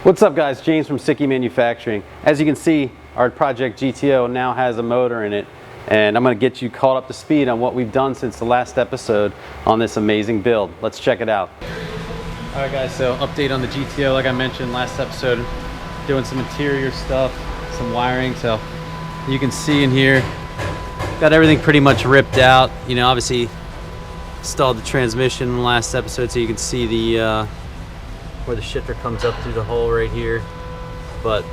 What's up guys, James from SIKKY Manufacturing. As you can see, our project GTO now has a motor in it, and I'm going to get you caught up to speed on what we've done since the last episode on this amazing build. Let's check it out. Alright guys, so update on the GTO. Like I mentioned last episode, doing some interior stuff, some wiring. So you can see in here, got everything pretty much ripped out. You know, obviously installed the transmission in the last episode, so you can see the where the shifter comes up through the hole right here. But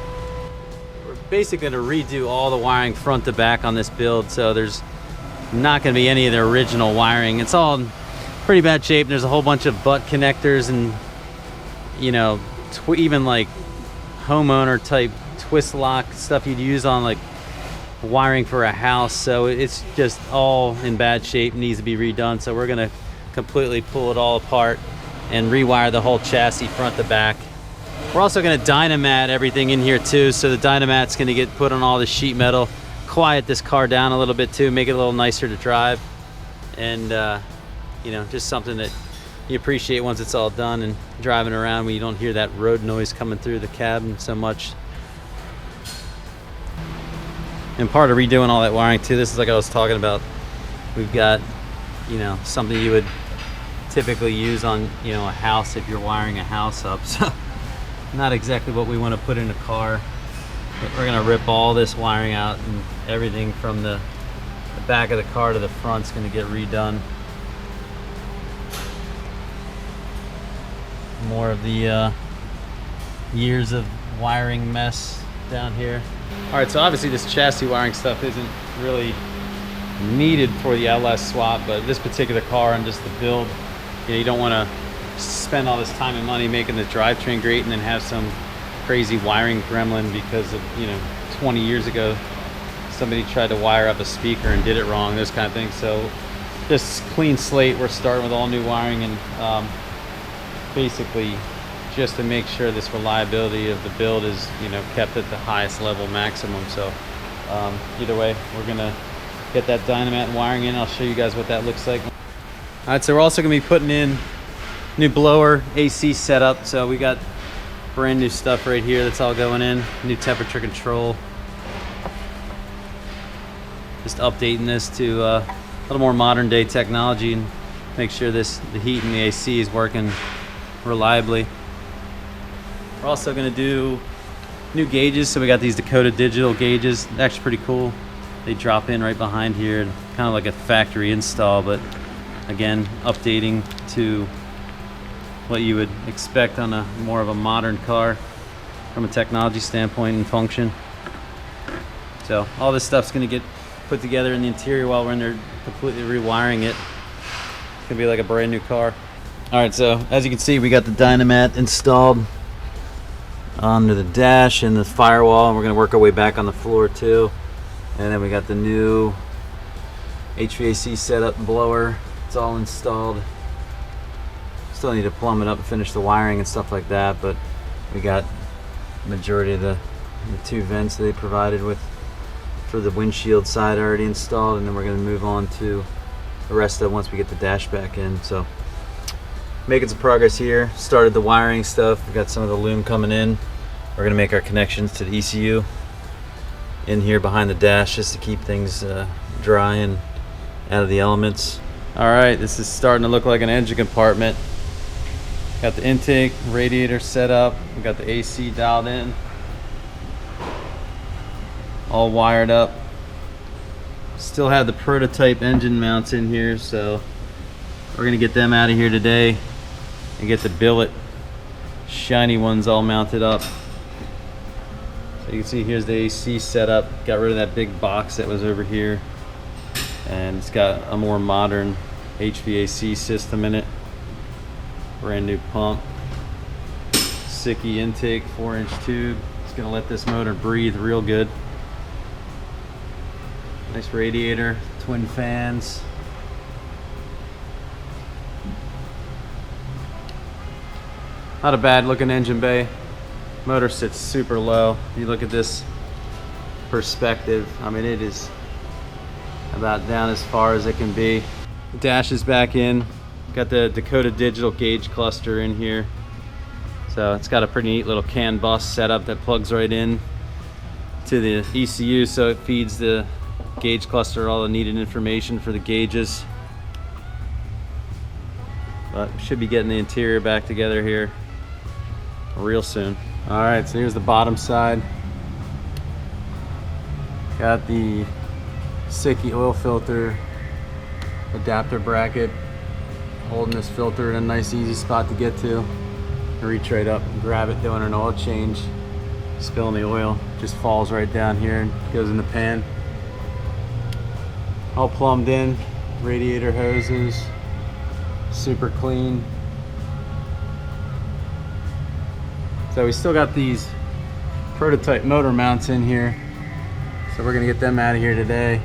we're basically going to redo all the wiring front to back on this build, so there's not going to be any of the original wiring. It's all in pretty bad shape. There's a whole bunch of butt connectors and, you know, even like homeowner type twist lock stuff you'd use on like wiring for a house. So it's just all in bad shape, needs to be redone. So we're going to completely pull it all apart and rewire the whole chassis front to back. We're also going to dynamat everything in here too, so the dynamat's going to get put on all the sheet metal, quiet this car down a little bit too, make it a little nicer to drive, and you know, just something that you appreciate once it's all done and driving around when you don't hear that road noise coming through the cabin so much. And part of redoing all that wiring too, this is like I was talking about, we've got, you know, something you would typically use on, you know, a house if you're wiring a house up. So not exactly what we want to put in a car, but we're going to rip all this wiring out, and everything from the back of the car to the front's going to get redone. More of the years of wiring mess down here. All right, so obviously this chassis wiring stuff isn't really needed for the LS swap, but this particular car and just the build, you know, you don't want to spend all this time and money making the drivetrain great and then have some crazy wiring gremlin because of, you know, 20 years ago somebody tried to wire up a speaker and did it wrong, those kind of things. So just clean slate, we're starting with all new wiring, and basically just to make sure this reliability of the build is, you know, kept at the highest level maximum. So either way, we're gonna get that dynamat and wiring in. I'll show you guys what that looks like. All right, so we're also gonna be putting in new blower AC setup. So we got brand new stuff right here that's all going in, new temperature control. Just updating this to a little more modern day technology and make sure the heat and the AC is working reliably. We're also gonna do new gauges. So we got these Dakota digital gauges, actually pretty cool. They drop in right behind here, kind of like a factory install, but again, updating to what you would expect on a more of a modern car from a technology standpoint and function. So all this stuff's gonna get put together in the interior while we're in there completely rewiring it. It's gonna be like a brand new car. All right, so as you can see, we got the dynamat installed onto the dash and the firewall, and we're gonna work our way back on the floor too. And then we got the new HVAC setup blower. It's all installed. Still need to plumb it up and finish the wiring and stuff like that, but we got the majority of the two vents they provided with for the windshield side already installed, and then we're going to move on to the rest of it once we get the dash back in. So making some progress here. Started the wiring stuff. We got some of the loom coming in. We're going to make our connections to the ECU in here behind the dash just to keep things dry and out of the elements. All right, this is starting to look like an engine compartment. Got the intake, radiator set up. We got the AC dialed in. All wired up. Still have the prototype engine mounts in here, so we're gonna get them out of here today and get the billet shiny ones all mounted up. So you can see here's the AC setup. Got rid of that big box that was over here, and it's got a more modern HVAC system in it. Brand new pump, SIKKY intake 4-inch tube. It's gonna let this motor breathe real good. Nice radiator, twin fans. Not a bad looking engine bay. Motor sits super low. You look at this perspective, I mean, it is about down as far as it can be. The dash is back in. Got the Dakota digital gauge cluster in here. So it's got a pretty neat little CAN bus setup that plugs right in to the ECU, so it feeds the gauge cluster all the needed information for the gauges. But we should be getting the interior back together here real soon. All right, so here's the bottom side. Got the SIKKY oil filter adapter bracket holding this filter in a nice easy spot to get to. Reach right up and grab it doing an oil change. Spilling the oil just falls right down here and goes in the pan. All plumbed in, radiator hoses, super clean. So we still got these prototype motor mounts in here, so we're gonna get them out of here today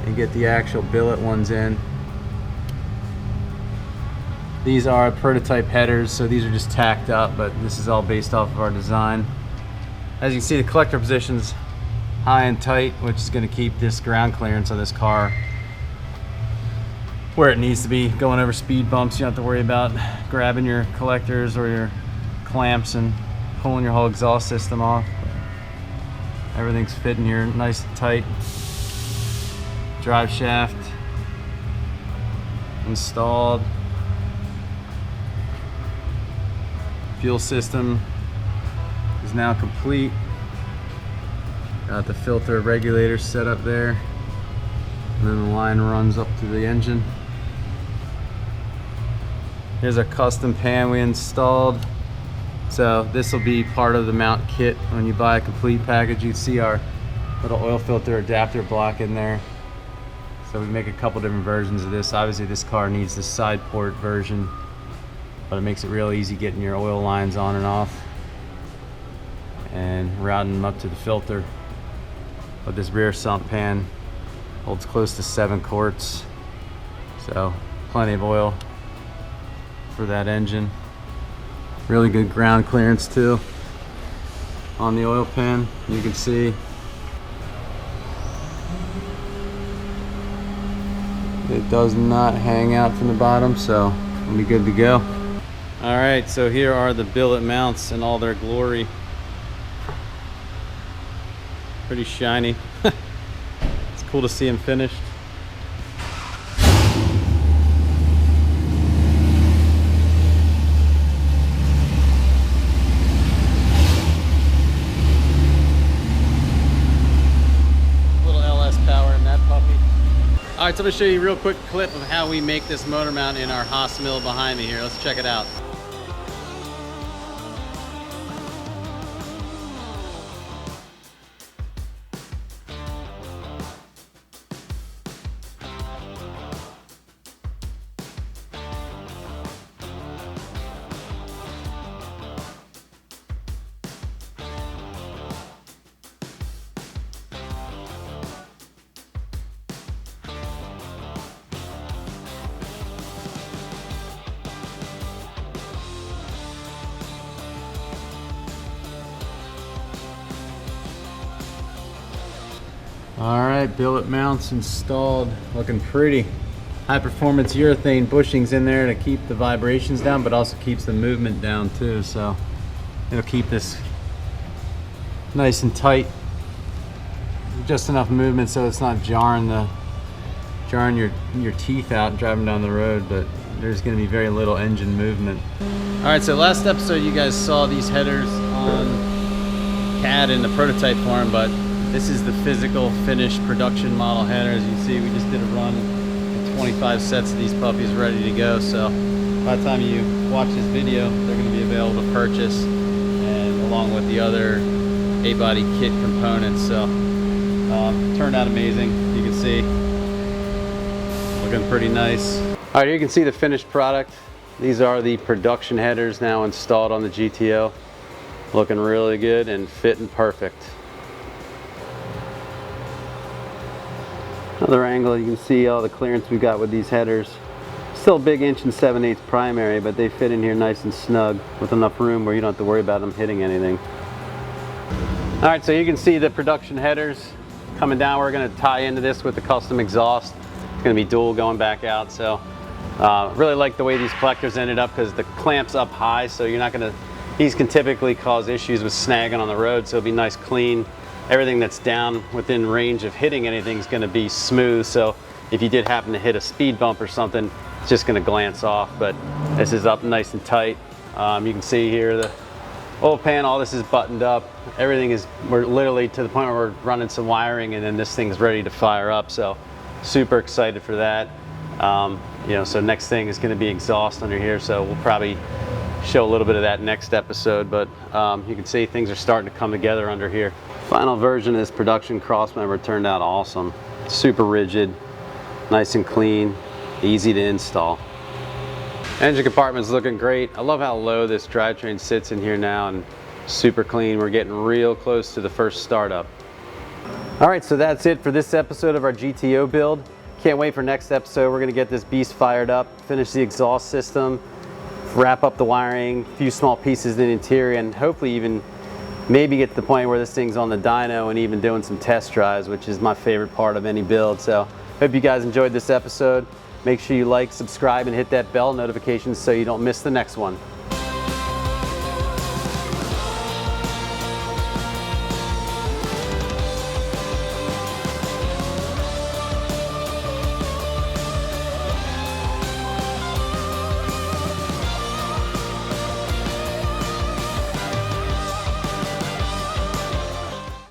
and get the actual billet ones in. These are prototype headers, so these are just tacked up, but this is all based off of our design. As you can see, the collector position's high and tight, which is going to keep this ground clearance on this car where it needs to be. Going over speed bumps, you don't have to worry about grabbing your collectors or your clamps and pulling your whole exhaust system off. Everything's fitting here nice and tight. Drive shaft installed. Fuel system is now complete. Got the filter regulator set up there, and then the line runs up to the engine. Here's our custom pan we installed. So this will be part of the mount kit. When you buy a complete package, you see our little oil filter adapter block in there. So we make a couple different versions of this. Obviously this car needs the side port version, but it makes it real easy getting your oil lines on and off and routing them up to the filter. But this rear sump pan holds close to 7 quarts, so plenty of oil for that engine. Really good ground clearance too on the oil pan. You can see it does not hang out from the bottom, so we'll be good to go. All right, so here are the billet mounts in all their glory. Pretty shiny. It's cool to see them finished. Little LS power in that puppy. All right, so I'm gonna show you a real quick clip of how we make this motor mount in our Haas mill behind me here. Let's check it out. All right, billet mounts installed, looking pretty. High performance urethane bushings in there to keep the vibrations down, but also keeps the movement down too. So it'll keep this nice and tight. Just enough movement so it's not jarring your teeth out and driving down the road, but there's gonna be very little engine movement. All right, so last episode you guys saw these headers on CAD in the prototype form, but this is the physical finished production model header. As you can see, we just did a run with 25 sets of these puppies ready to go. So by the time you watch this video, they're going to be available to purchase, and along with the other A-body kit components. So turned out amazing. You can see, looking pretty nice. All right, here you can see the finished product. These are the production headers now installed on the GTO. Looking really good and fitting perfect. Another angle, you can see all the clearance we've got with these headers. Still a big 1 7/8 primary, but they fit in here nice and snug with enough room where you don't have to worry about them hitting anything. All right, so you can see the production headers coming down. We're going to tie into this with the custom exhaust. It's going to be dual going back out, so Really like the way these collectors ended up because the clamp's up high, so you're not gonna, these can typically cause issues with snagging on the road, so it'll be nice, clean. Everything that's down within range of hitting anything is gonna be smooth, so if you did happen to hit a speed bump or something, it's just gonna glance off, but this is up nice and tight. You can see here the oil pan, all this is buttoned up. Everything is, we're literally to the point where we're running some wiring and then this thing's ready to fire up, so super excited for that. You know, so next thing is gonna be exhaust under here, so we'll probably show a little bit of that next episode, but you can see things are starting to come together under here. Final version of this production crossmember turned out awesome. Super rigid, nice and clean, easy to install. Engine compartment's looking great. I love how low this drivetrain sits in here now and super clean. We're getting real close to the first startup. All right, so that's it for this episode of our GTO build. Can't wait for next episode. We're gonna get this beast fired up, finish the exhaust system, wrap up the wiring, a few small pieces in the interior, and hopefully even maybe get to the point where this thing's on the dyno and even doing some test drives, which is my favorite part of any build. So hope you guys enjoyed this episode. Make sure you like, subscribe, and hit that bell notification so you don't miss the next one.